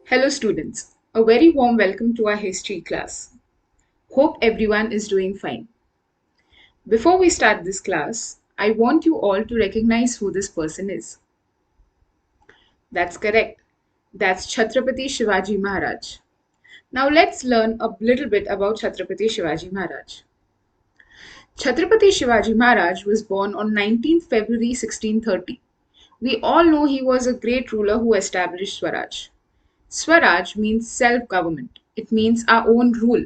Hello students, a very warm welcome to our history class. Hope everyone is doing fine. Before we start this class, I want you all to recognize who this person is. That's correct. That's Chhatrapati Shivaji Maharaj. Now let's learn a little bit about Chhatrapati Shivaji Maharaj. Chhatrapati Shivaji Maharaj was born on 19th February 1630. We all know he was a great ruler who established Swaraj. Swaraj means self-government. It means our own rule.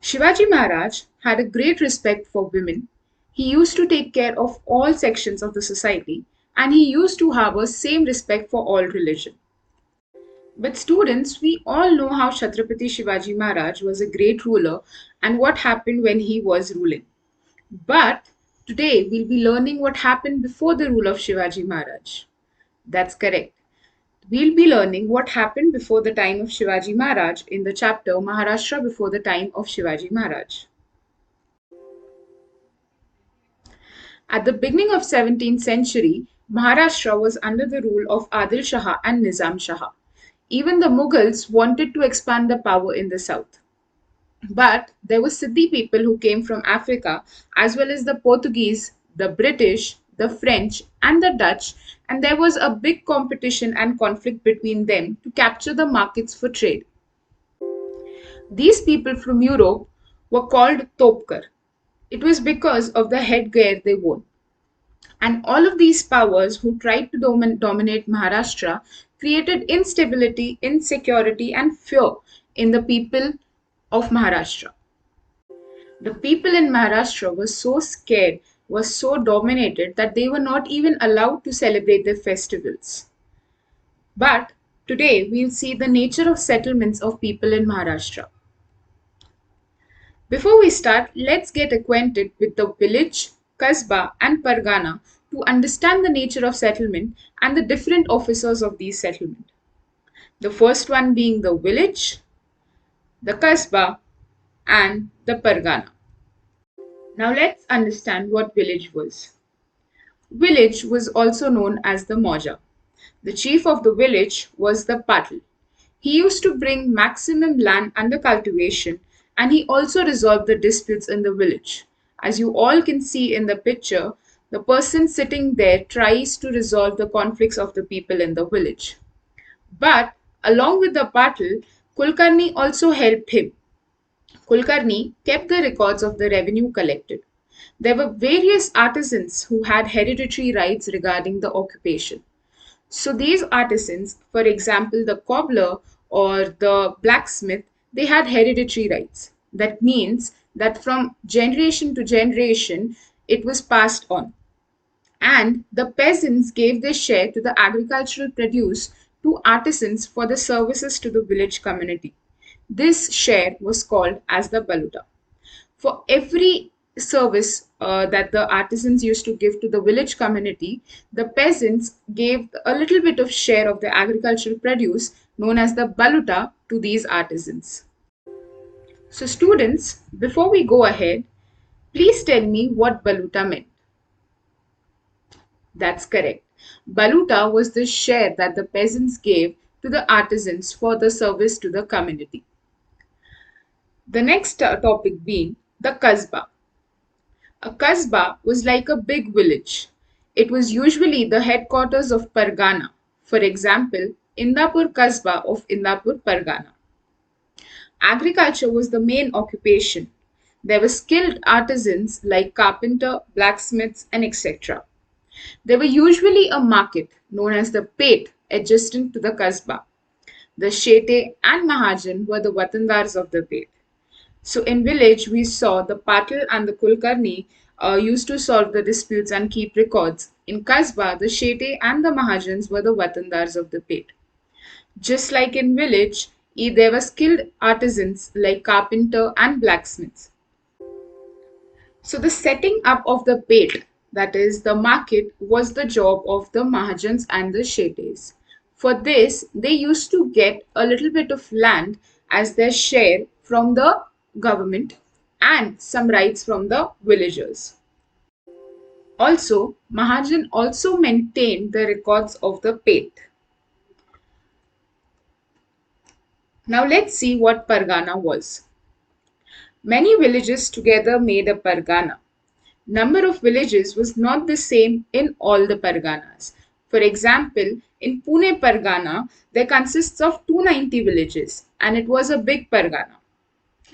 Shivaji Maharaj had a great respect for women. He used to take care of all sections of the society and he used to harbor same respect for all religion. But students, we all know how Chhatrapati Shivaji Maharaj was a great ruler and what happened when he was ruling. But today we'll be learning what happened before the rule of Shivaji Maharaj. That's correct. We'll be learning what happened before the time of Shivaji Maharaj in the chapter Maharashtra before the time of Shivaji Maharaj. At the beginning of 17th century, Maharashtra was under the rule of Adil Shah and Nizam Shah. Even the Mughals wanted to expand the power in the south. But there were Siddhi people who came from Africa, as well as the Portuguese, the British, the French, and the Dutch, and there was a big competition and conflict between them to capture the markets for trade. These people from Europe were called Topkar. It was because of the headgear they wore. And all of these powers who tried to dominate Maharashtra created instability, insecurity, and fear in the people of Maharashtra. The people in Maharashtra were so scared, were so dominated that they were not even allowed to celebrate their festivals. But today we'll see the nature of settlements of people in Maharashtra. Before we start, let's get acquainted with the village, Kazba, and Pargana to understand the nature of settlement and the different officers of these settlement. The first one being the village, the Kazba, and the Pargana. Now let's understand what village was. Village was also known as the Moja. The chief of the village was the Patil. He used to bring maximum land under cultivation and he also resolved the disputes in the village. As you all can see in the picture, the person sitting there tries to resolve the conflicts of the people in the village. But along with the Patil, Kulkarni also helped him. Kulkarni kept the records of the revenue collected. There were various artisans who had hereditary rights regarding the occupation. So these artisans, for example, the cobbler or the blacksmith, they had hereditary rights. That means that from generation to generation, it was passed on. And the peasants gave their share to the agricultural produce to artisans for the services to the village community. This share was called as the baluta. For every service that the artisans used to give to the village community, the peasants gave a little bit of share of the agricultural produce known as the baluta to these artisans. So students, before we go ahead, please tell me what baluta meant. That's correct. Baluta was the share that the peasants gave to the artisans for the service to the community. The next topic being the Kazba. A Kazba was like a big village. It was usually the headquarters of Pargana. For example, Indapur Kazba of Indapur Pargana. Agriculture was the main occupation. There were skilled artisans like carpenter, blacksmiths, and etc. There were usually a market known as the Pet adjacent to the Kazba. The Shete and Mahajan were the Watandars of the Pet. So in village, we saw the Patil and the Kulkarni used to solve the disputes and keep records. In Kazba, the Shete and the Mahajans were the Watandars of the Pet. Just like in village, there were skilled artisans like carpenter and blacksmiths. So the setting up of the Pet, that is the market, was the job of the Mahajans and the Shetes. For this, they used to get a little bit of land as their share from the government and some rights from the villagers. Also, Mahajan also maintained the records of the Pet. Now let's see what Pargana was. Many villages together made a Pargana. Number of villages was not the same in all the Parganas. For example, in Pune Pargana, there consists of 290 villages and it was a big Pargana.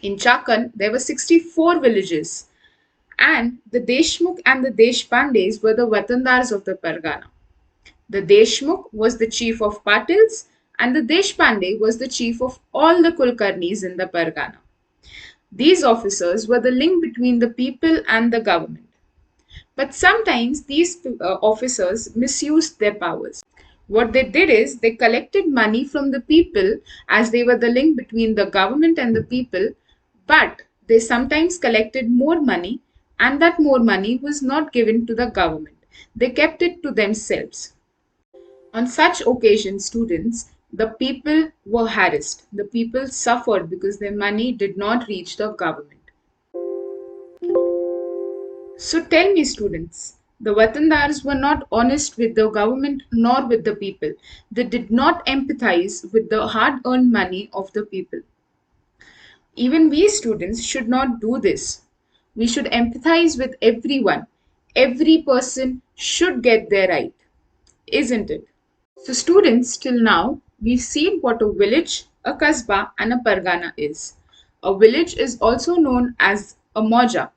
In Chakan, there were 64 villages and the Deshmukh and the Deshpandes were the Vatandars of the Pargana. The Deshmukh was the chief of Patils and the Deshpande was the chief of all the Kulkarnis in the Pargana. These officers were the link between the people and the government. But sometimes these officers misused their powers. What they did is they collected money from the people as they were the link between the government and the people, but they sometimes collected more money and that more money was not given to the government. They kept it to themselves. On such occasions, students, the people were harassed. The people suffered because their money did not reach the government. So tell me, students, the Vatandars were not honest with the government nor with the people. They did not empathize with the hard earned money of the people. Even we students should not do this. We should empathize with everyone. Every person should get their right, isn't it? So, students, till now, we've seen what a village, a Kazba, and a Pargana is. A village is also known as a Moja.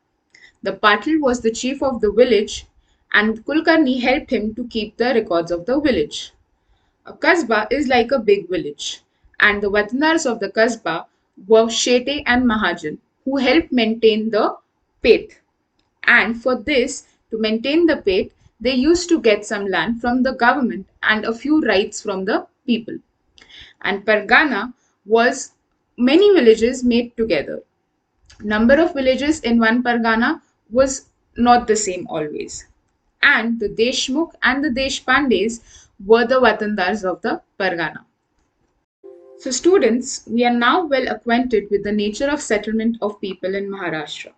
The Patil was the chief of the village, and Kulkarni helped him to keep the records of the village. A Kazba is like a big village, and the Vatandars of the Kazba were Shete and Mahajan, who helped maintain the Pet. And for this, to maintain the Pet, they used to get some land from the government and a few rights from the people. And Pargana was many villages made together. Number of villages in one Pargana was not the same always. And the Deshmukh and the Deshpandes were the Vatandars of the Pargana. So students, we are now well acquainted with the nature of settlement of people in Maharashtra.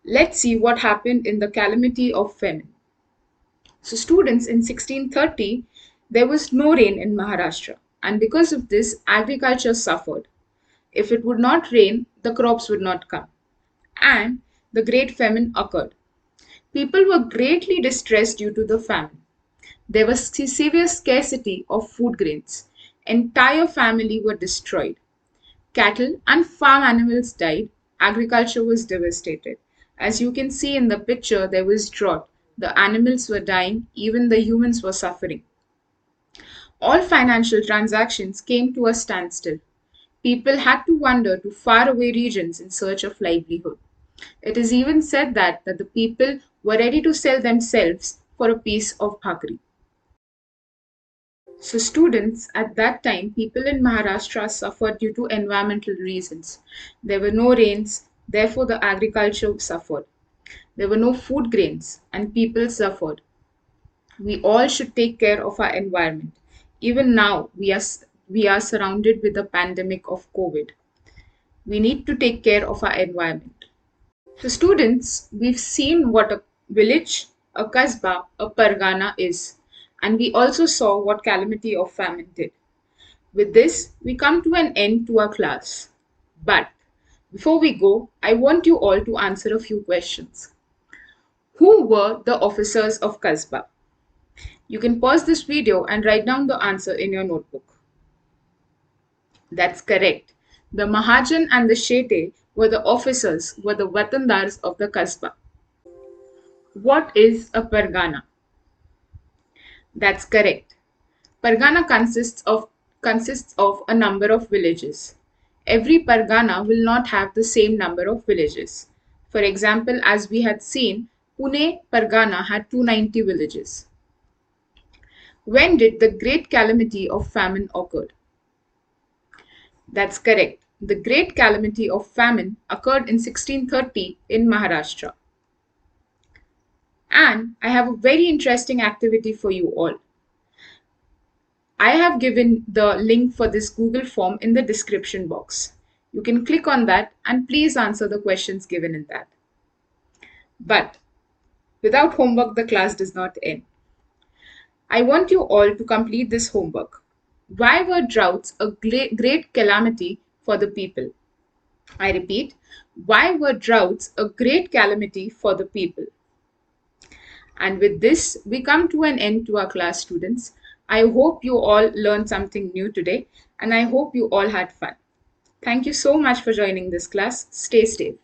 Let's see what happened in the Calamity of Famine. So students, in 1630, there was no rain in Maharashtra, and because of this, agriculture suffered. If it would not rain, the crops would not come. And the Great Famine occurred. People were greatly distressed due to the famine. There was severe scarcity of food grains. Entire family were destroyed. Cattle and farm animals died. Agriculture was devastated. As you can see in the picture, there was drought. The animals were dying, even the humans were suffering. All financial transactions came to a standstill. People had to wander to faraway regions in search of livelihood. It is even said that the people were ready to sell themselves for a piece of bhakri. So, students, at that time, people in Maharashtra suffered due to environmental reasons. There were no rains, therefore, the agriculture suffered. There were no food grains, and people suffered. We all should take care of our environment. Even now, we are surrounded with the pandemic of COVID. We need to take care of our environment. So, students, we've seen what a village, a Kazba, a Pargana is, and we also saw what Calamity of Famine did. With this, we come to an end to our class. But before we go, I want you all to answer a few questions. Who were the officers of Kazba? You can pause this video and write down the answer in your notebook. That's correct. The Mahajan and the Shete were the officers, were the Vatandars of the Kazba. What is a Pargana? That's correct. Pargana consists of a number of villages. Every Pargana will not have the same number of villages. For example, as we had seen, Pune Pargana had 290 villages. When did the Great Calamity of Famine occur? That's correct. The Great Calamity of Famine occurred in 1630 in Maharashtra. And I have a very interesting activity for you all. I have given the link for this Google form in the description box. You can click on that and please answer the questions given in that. But without homework, the class does not end. I want you all to complete this homework. Why were droughts a great calamity for the people? I repeat, why were droughts a great calamity for the people? And with this, we come to an end to our class, students. I hope you all learned something new today, and I hope you all had fun. Thank you so much for joining this class. Stay safe.